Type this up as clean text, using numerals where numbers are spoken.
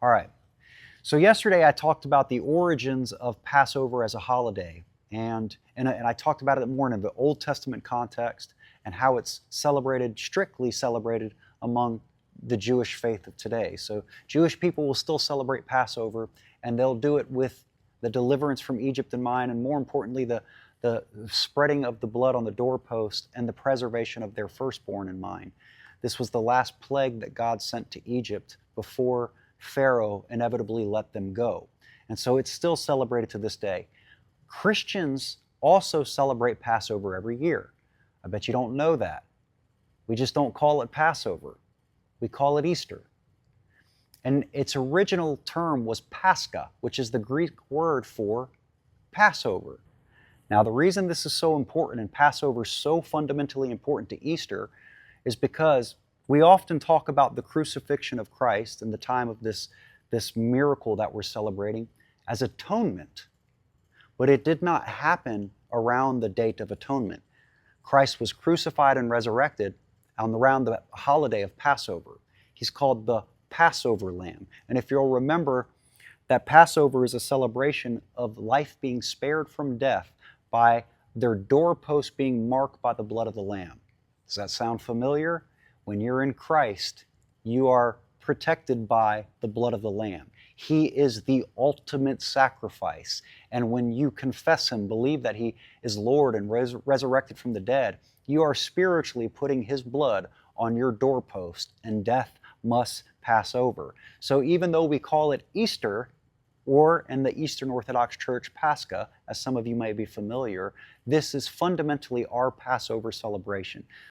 All right. So yesterday I talked about the origins of Passover as a holiday, and I talked about it more in the Old Testament context and how it's strictly celebrated among the Jewish faith of today. So Jewish people will still celebrate Passover, and they'll do it with the deliverance from Egypt in mind, and more importantly, the spreading of the blood on the doorpost and the preservation of their firstborn in mind. This was the last plague that God sent to Egypt before Pharaoh inevitably let them go. And so it's still celebrated to this day. Christians also celebrate Passover every year. I bet you don't know that. We just don't call it Passover. We call it Easter. And its original term was Pascha, which is the Greek word for Passover. Now, the reason this is so important and Passover is so fundamentally important to Easter is because we often talk about the crucifixion of Christ and the time of this miracle that we're celebrating as atonement. But it did not happen around the date of atonement. Christ was crucified and resurrected around the holiday of Passover. He's called the Passover Lamb. And if you'll remember, that Passover is a celebration of life being spared from death by their doorposts being marked by the blood of the Lamb. Does that sound familiar? When you're in Christ, you are protected by the blood of the Lamb. He is the ultimate sacrifice. And when you confess Him, believe that He is Lord and resurrected from the dead, you are spiritually putting His blood on your doorpost, and death must pass over. So even though we call it Easter, or in the Eastern Orthodox Church, Pascha, as some of you may be familiar, this is fundamentally our Passover celebration.